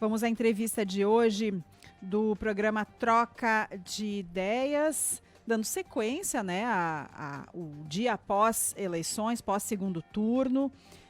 Vamos à entrevista de hoje do programa Troca de Ideias, dando sequência, né, o dia após eleições, pós segundo turno,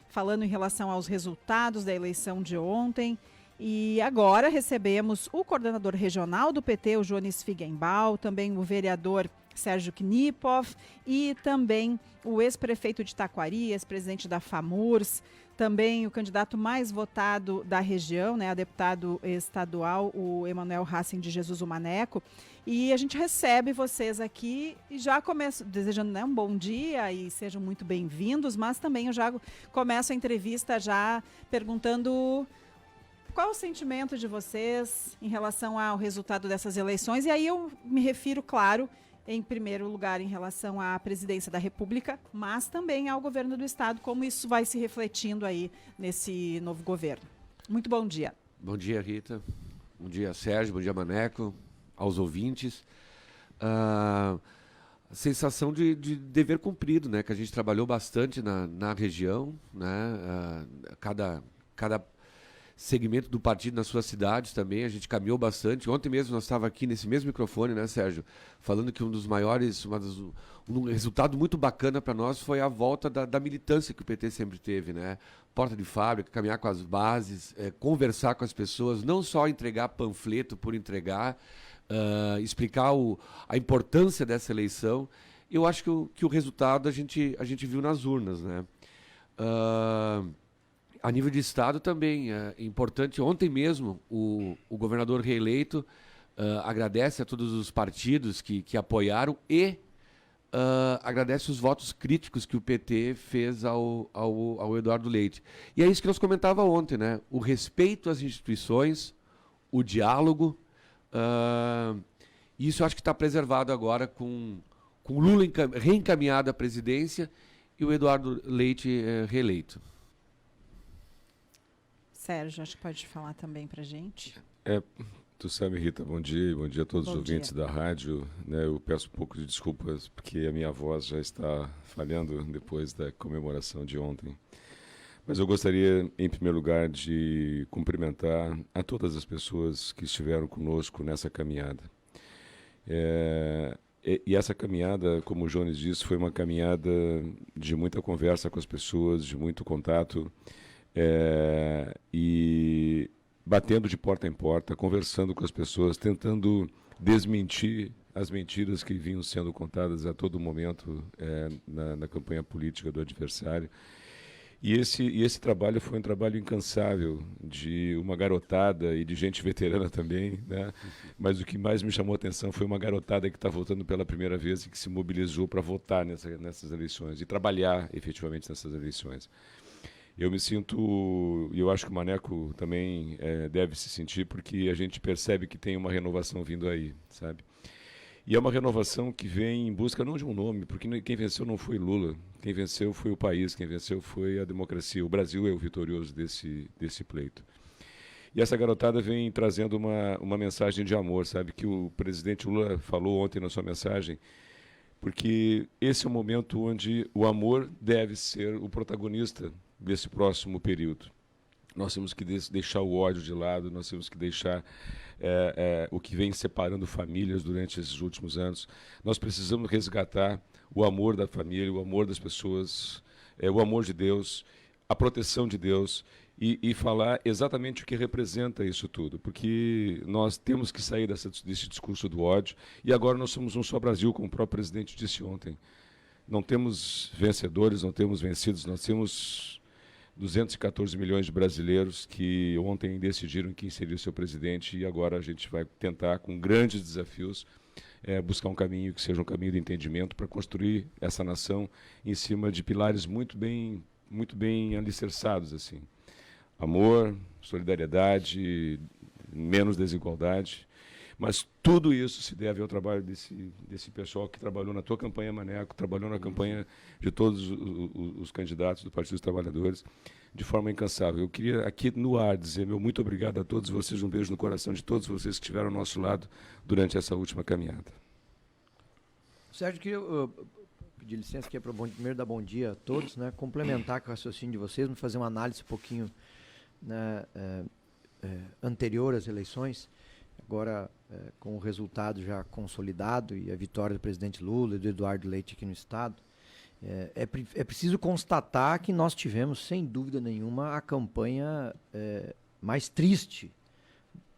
falando em relação aos resultados da eleição de ontem. E agora recebemos o coordenador regional do PT, o Jones Figgenbaum, também o vereador Sérgio Knipoff e também o ex-prefeito de Taquari, ex-presidente da FAMURS, também o candidato mais votado da região, né, a deputado estadual, o Emanuel Racing de Jesus o Maneco. E a gente recebe vocês aqui e já começo desejando, né, um bom dia e sejam muito bem-vindos, mas também eu já começo a entrevista já perguntando qual o sentimento de vocês em relação ao resultado dessas eleições. E aí eu me refiro, claro, em primeiro lugar, em relação à presidência da República, mas também ao governo do Estado, como isso vai se refletindo aí nesse novo governo. Muito bom dia. Bom dia, Rita. Bom dia, Sérgio. Bom dia, Maneco. Aos ouvintes. A sensação de dever cumprido, né? Que a gente trabalhou bastante na região, né? Cada segmento do partido nas suas cidades também, a gente caminhou bastante. Ontem mesmo nós estávamos aqui nesse mesmo microfone, né, Sérgio? Falando que um dos maiores, um resultado muito bacana para nós foi a volta da militância que o PT sempre teve, né? Porta de fábrica, caminhar com as bases, conversar com as pessoas, não só entregar panfleto por entregar, explicar a importância dessa eleição. Eu acho que o resultado a gente viu nas urnas, né? A nível de Estado também é importante. Ontem mesmo, o governador reeleito agradece a todos os partidos que apoiaram e agradece os votos críticos que o PT fez ao Eduardo Leite. E é isso que nós comentávamos ontem, né? O respeito às instituições, o diálogo. Isso eu acho que está preservado agora com o Lula reencaminhado à presidência e o Eduardo Leite reeleito. Sérgio, acho que pode falar também para a gente. Tu sabe, Rita, bom dia a todos os ouvintes da rádio. Né, eu peço um pouco de desculpas porque a minha voz já está falhando depois da comemoração de ontem. Mas eu gostaria, em primeiro lugar, de cumprimentar a todas as pessoas que estiveram conosco nessa caminhada. E essa caminhada, como o Jones disse, foi uma caminhada de muita conversa com as pessoas, de muito contato, e batendo de porta em porta, conversando com as pessoas, tentando desmentir as mentiras que vinham sendo contadas a todo momento na campanha política do adversário. E esse trabalho foi um trabalho incansável de uma garotada e de gente veterana também, né? Mas o que mais me chamou a atenção foi uma garotada que está votando pela primeira vez e que se mobilizou para votar nessas eleições e trabalhar efetivamente nessas eleições. Eu me sinto, e eu acho que o Maneco também deve se sentir, porque a gente percebe que tem uma renovação vindo aí, sabe? E é uma renovação que vem em busca não de um nome, porque quem venceu não foi Lula, quem venceu foi o país, quem venceu foi a democracia. O Brasil é o vitorioso desse pleito. E essa garotada vem trazendo uma mensagem de amor, sabe? Que o presidente Lula falou ontem na sua mensagem, porque esse é o momento onde o amor deve ser o protagonista desse próximo período. Nós temos que deixar o ódio de lado, nós temos que deixar o que vem separando famílias durante esses últimos anos. Nós precisamos resgatar o amor da família, o amor das pessoas, o amor de Deus, a proteção de Deus e falar exatamente o que representa isso tudo, porque nós temos que sair desse discurso do ódio e agora nós somos um só Brasil, como o próprio presidente disse ontem. Não temos vencedores, não temos vencidos, nós temos 214 milhões de brasileiros que ontem decidiram quem seria o seu presidente e agora a gente vai tentar, com grandes desafios, buscar um caminho que seja um caminho de entendimento para construir essa nação em cima de pilares muito bem alicerçados, assim. Amor, solidariedade, menos desigualdade. Mas tudo isso se deve ao trabalho desse pessoal que trabalhou na tua campanha, Maneco, trabalhou na campanha de todos os candidatos do Partido dos Trabalhadores, de forma incansável. Eu queria aqui no ar dizer meu muito obrigado a todos vocês, um beijo no coração de todos vocês que estiveram ao nosso lado durante essa última caminhada. Sérgio, queria pedir licença aqui para primeiro dar bom dia a todos, né, complementar com o raciocínio de vocês, fazer uma análise um pouquinho, né, anterior às eleições, agora com o resultado já consolidado e a vitória do presidente Lula e do Eduardo Leite aqui no Estado, é preciso constatar que nós tivemos, sem dúvida nenhuma, a campanha mais triste,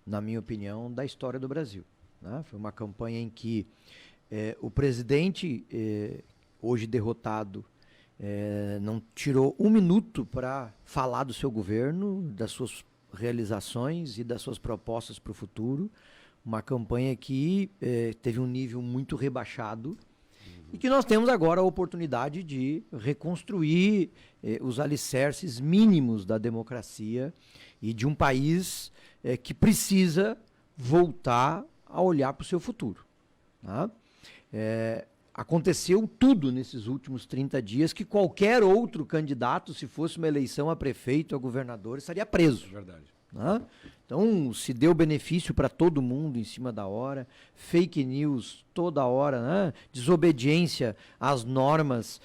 na minha opinião, da história do Brasil, né? Foi uma campanha em que o presidente, hoje derrotado, não tirou um minuto para falar do seu governo, das suas realizações e das suas propostas para o futuro. Uma campanha que teve um nível muito rebaixado e que nós temos agora a oportunidade de reconstruir os alicerces mínimos da democracia e de um país que precisa voltar a olhar para o seu futuro, tá? Aconteceu tudo nesses últimos 30 dias que qualquer outro candidato, se fosse uma eleição a prefeito, a governador, estaria preso. Verdade. Né? Então, se deu benefício para todo mundo em cima da hora, fake news toda hora, né? Desobediência às normas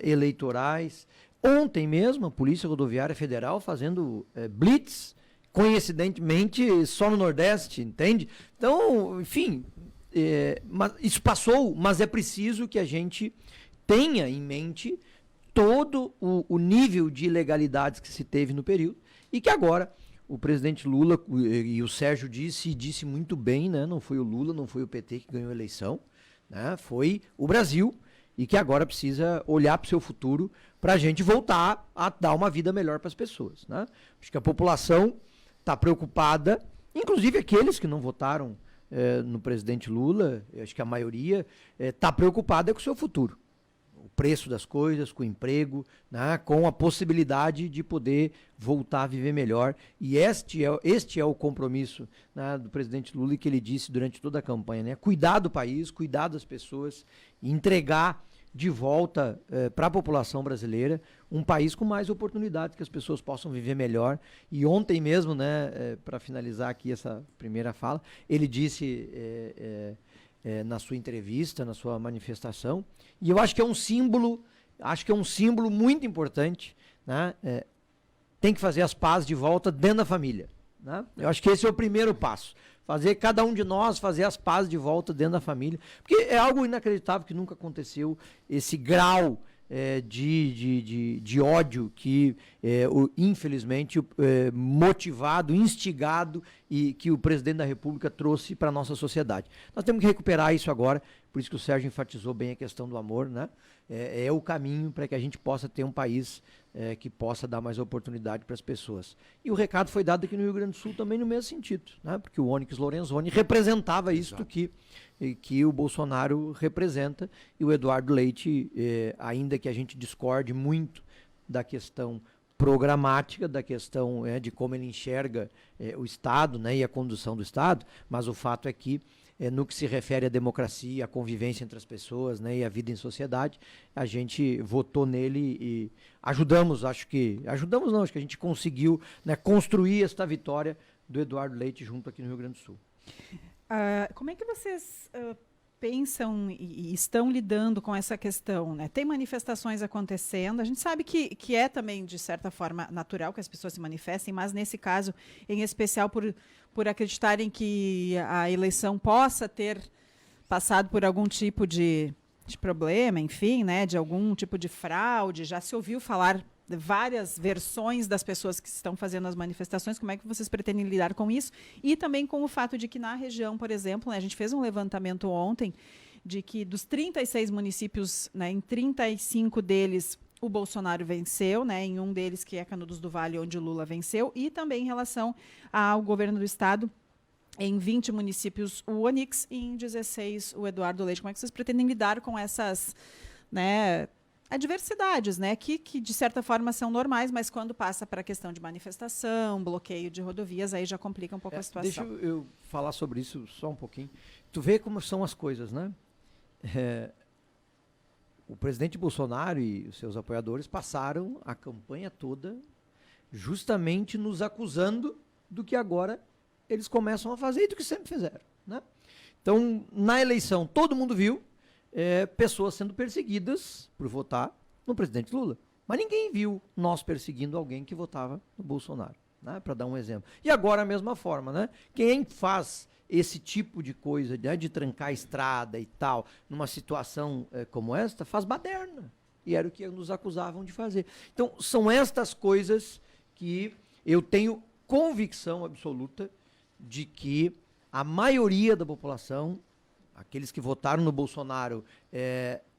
eleitorais. Ontem mesmo, a Polícia Rodoviária Federal fazendo blitz, coincidentemente, só no Nordeste, entende? Então, enfim, isso passou, mas é preciso que a gente tenha em mente todo o nível de ilegalidades que se teve no período e que agora o presidente Lula, e o Sérgio disse muito bem, né? Não foi o Lula, não foi o PT que ganhou a eleição, né? Foi o Brasil, e que agora precisa olhar para o seu futuro para a gente voltar a dar uma vida melhor para as pessoas, né? Acho que a população está preocupada, inclusive aqueles que não votaram no presidente Lula, eu acho que a maioria está preocupada com o seu futuro. O preço das coisas, com o emprego, né, com a possibilidade de poder voltar a viver melhor. E este é o compromisso, né, do presidente Lula, que ele disse durante toda a campanha, né? Cuidar do país, cuidar das pessoas, entregar de volta para a população brasileira um país com mais oportunidades, que as pessoas possam viver melhor. E ontem mesmo, né, para finalizar aqui essa primeira fala, ele disse na sua entrevista, na sua manifestação, e eu acho que é um símbolo muito importante, né? Tem que fazer as pazes de volta dentro da família, né? Eu acho que esse é o primeiro passo. Fazer cada um de nós fazer as pazes de volta dentro da família, porque é algo inacreditável que nunca aconteceu, esse grau de ódio que, infelizmente, motivado, instigado, e que o presidente da República trouxe para a nossa sociedade. Nós temos que recuperar isso agora, por isso que o Sérgio enfatizou bem a questão do amor, né? É o caminho para que a gente possa ter um país que possa dar mais oportunidade para as pessoas. E o recado foi dado aqui no Rio Grande do Onyx também no mesmo sentido, né? Porque o Onyx Lorenzoni representava isso que o Bolsonaro representa, e o Eduardo Leite, ainda que a gente discorde muito da questão programática, da questão de como ele enxerga o Estado, né, e a condução do Estado, mas o fato é que no que se refere à democracia, à convivência entre as pessoas, né, e à vida em sociedade, a gente votou nele e acho que a gente conseguiu, né, construir esta vitória do Eduardo Leite junto aqui no Rio Grande do Sul. Como é que vocês pensam e estão lidando com essa questão, né? Tem manifestações acontecendo, a gente sabe que é também, de certa forma, natural que as pessoas se manifestem, mas nesse caso, em especial por acreditarem que a eleição possa ter passado por algum tipo de problema, enfim, né? De algum tipo de fraude, já se ouviu falar de várias versões das pessoas que estão fazendo as manifestações. Como é que vocês pretendem lidar com isso? E também com o fato de que na região, por exemplo, né, a gente fez um levantamento ontem de que dos 36 municípios, né, em 35 deles o Bolsonaro venceu, né, em um deles, que é Canudos do Vale, onde o Lula venceu, e também em relação ao governo do estado, em 20 municípios o Onyx e em 16 o Eduardo Leite. Como é que vocês pretendem lidar com essas, né, adversidades, né, que de certa forma são normais, mas quando passa para a questão de manifestação, bloqueio de rodovias, aí já complica um pouco a situação. Deixa eu falar sobre isso só um pouquinho. Tu vê como são as coisas, né? O presidente Bolsonaro e os seus apoiadores passaram a campanha toda justamente nos acusando do que agora eles começam a fazer e do que sempre fizeram, né? Então, na eleição, todo mundo viu pessoas sendo perseguidas por votar no presidente Lula. Mas ninguém viu nós perseguindo alguém que votava no Bolsonaro, né, para dar um exemplo. E agora a mesma forma, né? Quem faz esse tipo de coisa, né, de trancar a estrada e tal, numa situação como esta, faz baderna. E era o que nos acusavam de fazer. Então, são estas coisas que eu tenho convicção absoluta de que a maioria da população, aqueles que votaram no Bolsonaro,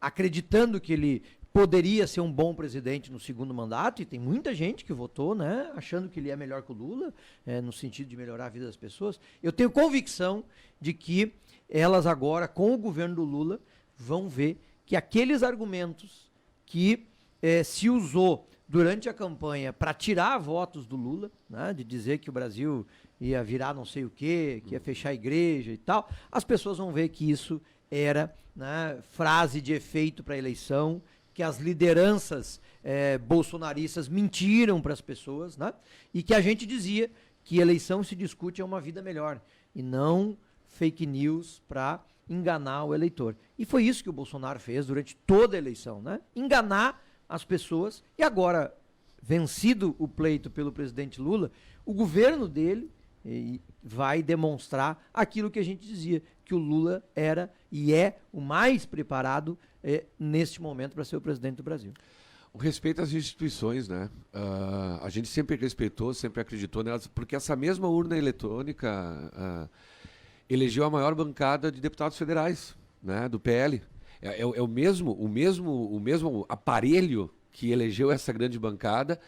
acreditando que ele poderia ser um bom presidente no segundo mandato, e tem muita gente que votou, né, achando que ele é melhor que o Lula, no sentido de melhorar a vida das pessoas. Eu tenho convicção de que elas agora, com o governo do Lula, vão ver que aqueles argumentos que se usou durante a campanha para tirar votos do Lula, né, de dizer que o Brasil ia virar não sei o quê, que ia fechar a igreja e tal, as pessoas vão ver que isso era, né, frase de efeito para a eleição, que as lideranças bolsonaristas mentiram para as pessoas, né, e que a gente dizia que eleição se discute é uma vida melhor, e não fake news para enganar o eleitor. E foi isso que o Bolsonaro fez durante toda a eleição, né? Enganar as pessoas. E agora, vencido o pleito pelo presidente Lula, o governo dele vai demonstrar aquilo que a gente dizia, que o Lula era e é o mais preparado neste momento para ser o presidente do Brasil. O respeito às instituições, né? A gente sempre respeitou, sempre acreditou nelas, porque essa mesma urna eletrônica elegeu a maior bancada de deputados federais, né, do PL. É o mesmo aparelho que elegeu essa grande bancada,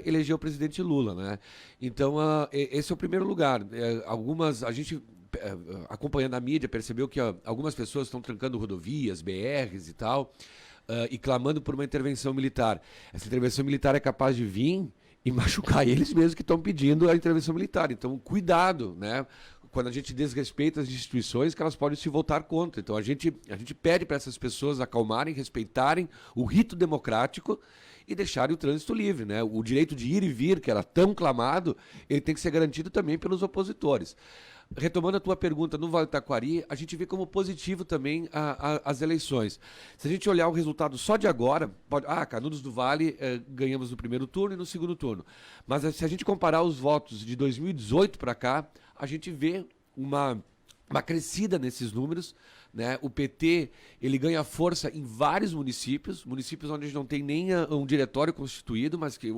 elegeu o presidente Lula, né? Então, esse é o primeiro lugar. A gente, acompanhando a mídia, percebeu que algumas pessoas estão trancando rodovias, BRs e tal, e clamando por uma intervenção militar. Essa intervenção militar é capaz de vir e machucar eles mesmos que estão pedindo a intervenção militar. Então, cuidado, né? Quando a gente desrespeita as instituições, que elas podem se voltar contra. Então, a gente pede para essas pessoas acalmarem, respeitarem o rito democrático e deixarem o trânsito livre, né? O direito de ir e vir, que era tão clamado, ele tem que ser garantido também pelos opositores. Retomando a tua pergunta, no Vale do Taquari, a gente vê como positivo também as eleições. Se a gente olhar o resultado só de agora, Canudos do Vale ganhamos no primeiro turno e no segundo turno. Mas se a gente comparar os votos de 2018 para cá, a gente vê uma crescida nesses números, né? O PT, ele ganha força em vários municípios onde a gente não tem nem um diretório constituído, mas que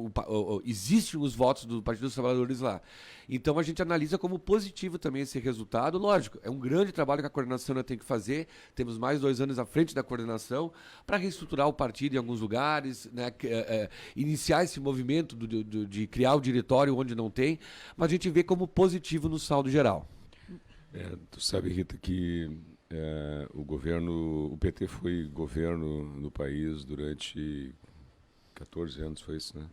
existem os votos do Partido dos Trabalhadores lá. Então a gente analisa como positivo também esse resultado. Lógico, é um grande trabalho que a coordenação tem que fazer, temos mais 2 anos à frente da coordenação para reestruturar o partido em alguns lugares, né? Iniciar esse movimento de criar o diretório onde não tem, mas a gente vê como positivo no saldo geral. Tu sabe, Rita, que o PT foi governo no país durante 14 anos, foi isso, né?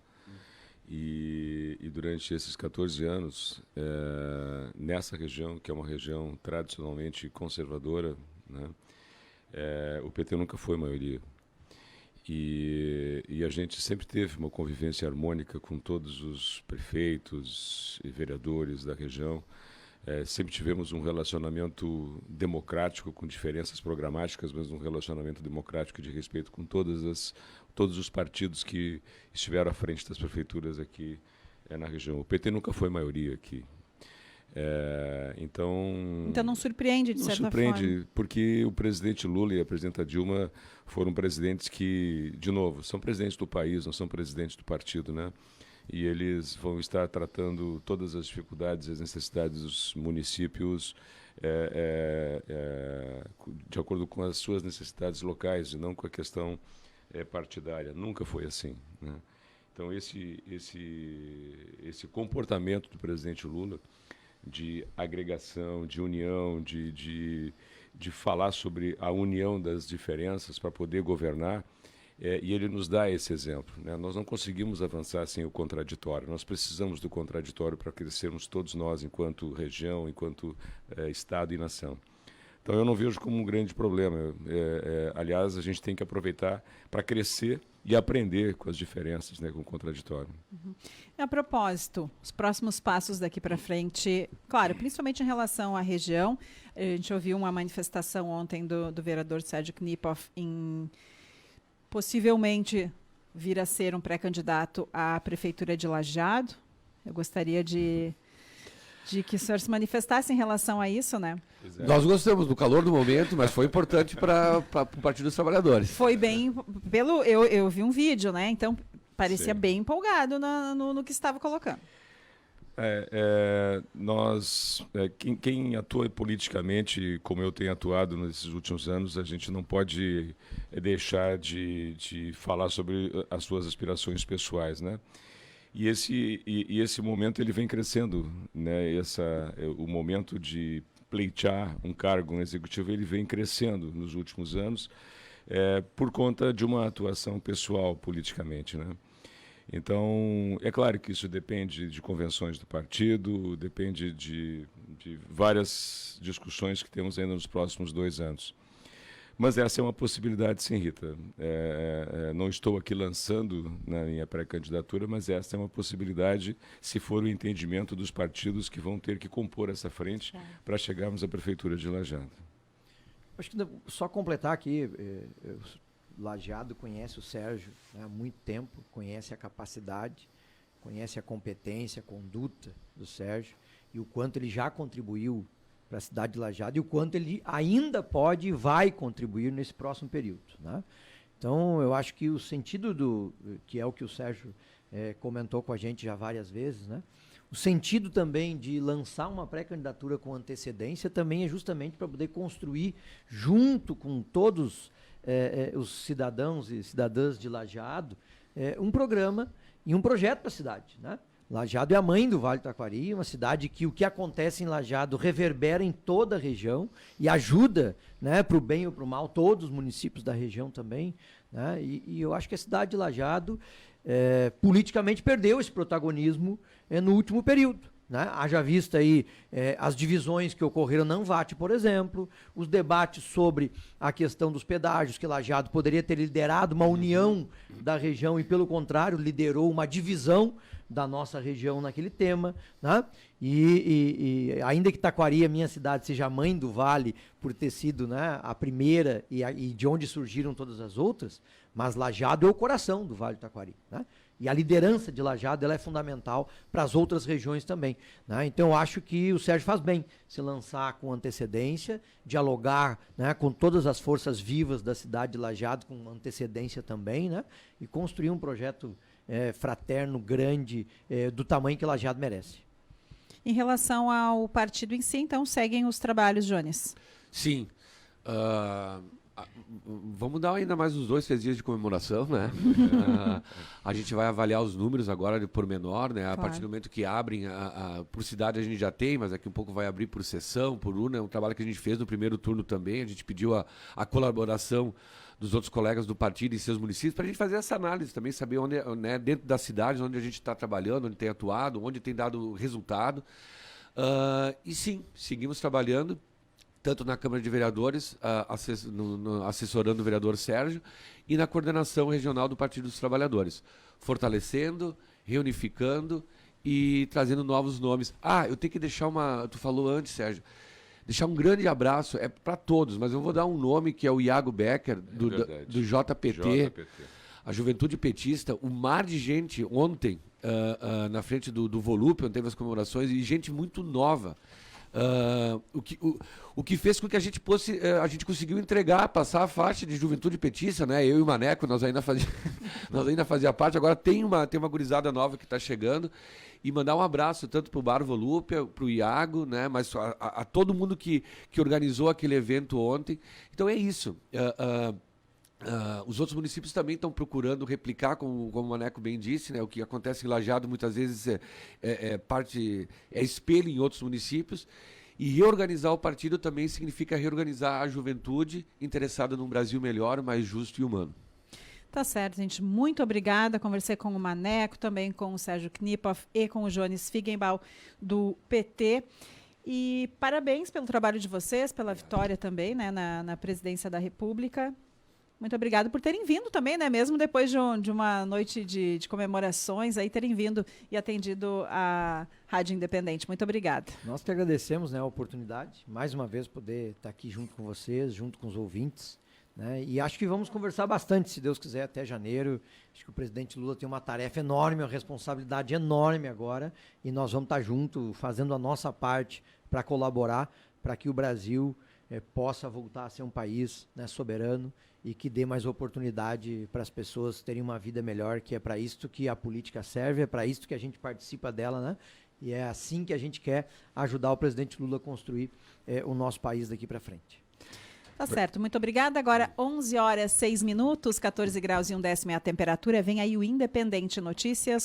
E durante esses 14 anos, nessa região, que é uma região tradicionalmente conservadora, né, o PT nunca foi maioria. E a gente sempre teve uma convivência harmônica com todos os prefeitos e vereadores da região. Sempre tivemos um relacionamento democrático, com diferenças programáticas, mas um relacionamento democrático de respeito com todos os partidos que estiveram à frente das prefeituras aqui na região. O PT nunca foi maioria aqui. Então não surpreende, de certa forma. Não surpreende, porque o presidente Lula e a presidenta Dilma foram presidentes que, de novo, são presidentes do país, não são presidentes do partido, né? E eles vão estar tratando todas as dificuldades, as necessidades dos municípios de acordo com as suas necessidades locais e não com a questão partidária. Nunca foi assim, né? Então, esse comportamento do presidente Lula de agregação, de união, de falar sobre a união das diferenças para poder governar, e ele nos dá esse exemplo, né? Nós não conseguimos avançar sem o contraditório. Nós precisamos do contraditório para crescermos todos nós, enquanto região, enquanto Estado e nação. Então, eu não vejo como um grande problema. Aliás, a gente tem que aproveitar para crescer e aprender com as diferenças, né, com o contraditório. Uhum. A propósito, os próximos passos daqui para frente, claro, principalmente em relação à região, a gente ouviu uma manifestação ontem do vereador Sérgio Knipoff em possivelmente vir a ser um pré-candidato à Prefeitura de Lajeado, Eu gostaria de que o senhor se manifestasse em relação a isso, né? Nós gostamos do calor do momento, mas foi importante para o Partido dos Trabalhadores. Foi bem, eu vi um vídeo, né? Então parecia Sim. bem empolgado no que estava colocando. Quem atua politicamente, como eu tenho atuado nesses últimos anos, a gente não pode deixar de falar sobre as suas aspirações pessoais, né? E esse momento ele vem crescendo, né? O momento de pleitear um cargo no executivo ele vem crescendo nos últimos anos, por conta de uma atuação pessoal politicamente, né? Então, é claro que isso depende de convenções do partido, depende de várias discussões que temos ainda nos próximos 2 anos. Mas essa é uma possibilidade, sim, Rita. Não estou aqui lançando na minha pré-candidatura, mas essa é uma possibilidade, se for o entendimento dos partidos que vão ter que compor essa frente para chegarmos à Prefeitura de Lajeado. Acho que só completar aqui, Lajeado conhece o Sérgio, né, há muito tempo, conhece a capacidade, conhece a competência, a conduta do Sérgio e o quanto ele já contribuiu para a cidade de Lajeado e o quanto ele ainda pode e vai contribuir nesse próximo período, né? Então, eu acho que o sentido que é o que o Sérgio comentou com a gente já várias vezes, né? O sentido também de lançar uma pré-candidatura com antecedência também é justamente para poder construir, junto com todos os cidadãos e cidadãs de Lajeado, um programa e um projeto para a cidade, né? Lajeado é a mãe do Vale do Taquari, uma cidade que o que acontece em Lajeado reverbera em toda a região e ajuda, né, para o bem ou para o mal, todos os municípios da região também, né? E eu acho que a cidade de Lajeado politicamente perdeu esse protagonismo no último período, né? Haja vista aí as divisões que ocorreram na Anvate, por exemplo, os debates sobre a questão dos pedágios, que Lajeado poderia ter liderado uma união da região e, pelo contrário, liderou uma divisão da nossa região naquele tema, né? E ainda que Taquari, a minha cidade, seja a mãe do Vale, por ter sido, né, a primeira e de onde surgiram todas as outras, mas Lajeado é o coração do Vale do Taquari, né? E a liderança de Lajeado ela é fundamental para as outras regiões também, né? Então eu acho que o Sérgio faz bem se lançar com antecedência, dialogar, né, com todas as forças vivas da cidade de Lajeado com antecedência também, né? E construir um projeto fraterno, grande, do tamanho que Lajeado merece. Em relação ao partido em si, então, seguem os trabalhos, Jones? Sim. Vamos dar ainda mais uns 2, 3 dias de comemoração, né? A gente vai avaliar os números agora de pormenor, né? A partir do momento que abrem, por cidade a gente já tem, mas daqui um pouco vai abrir por sessão, por urna. É um trabalho que a gente fez no primeiro turno também. A gente pediu a colaboração dos outros colegas do partido em seus municípios para a gente fazer essa análise também, saber onde, né, dentro das cidades, onde a gente está trabalhando, onde tem atuado, onde tem dado resultado. E sim, seguimos trabalhando, tanto na Câmara de Vereadores, assessorando o vereador Sérgio, e na coordenação regional do Partido dos Trabalhadores, fortalecendo, reunificando e trazendo novos nomes. Eu tenho que deixar tu falou antes, Sérgio, deixar um grande abraço, para todos, mas eu vou dar um nome que é o Iago Becker, do JPT, a Juventude Petista, o mar de gente ontem, na frente do Volúpio, onde teve as comemorações, e gente muito nova. O que fez com que a gente conseguiu passar a faixa de Juventude Petista, né? Eu e o Maneco, nós ainda fazia parte, agora tem uma gurizada nova que está chegando, e mandar um abraço tanto para o Bar Volúpia, para o Iago, né? Mas a todo mundo que organizou aquele evento ontem. Então é isso. Os outros municípios também estão procurando replicar, como o Maneco bem disse, né? O que acontece em Lajeado muitas vezes é espelho em outros municípios. E reorganizar o partido também significa reorganizar a juventude interessada num Brasil melhor, mais justo e humano. Tá certo, gente. Muito obrigada. Conversei com o Maneco, também com o Sérgio Knipoff e com o Jones Figgenbaum, do PT. E parabéns pelo trabalho de vocês, pela vitória também, né, na presidência da República. Muito obrigada por terem vindo também, né? Mesmo depois de uma noite de comemorações, aí terem vindo e atendido a Rádio Independente. Muito obrigada. Nós que agradecemos, né, a oportunidade, mais uma vez, poder estar aqui junto com vocês, junto com os ouvintes, né? E acho que vamos conversar bastante, se Deus quiser, até janeiro. Acho que o presidente Lula tem uma tarefa enorme, uma responsabilidade enorme agora, e nós vamos estar juntos, fazendo a nossa parte para colaborar, para que o Brasil possa voltar a ser um país, né, soberano, e que dê mais oportunidade para as pessoas terem uma vida melhor, que é para isso que a política serve, é para isso que a gente participa dela, né? E é assim que a gente quer ajudar o presidente Lula a construir o nosso país daqui para frente. Tá certo, muito obrigada. Agora 11 horas 6 minutos, 14 graus e 1 décimo é a temperatura. Vem aí o Independente Notícias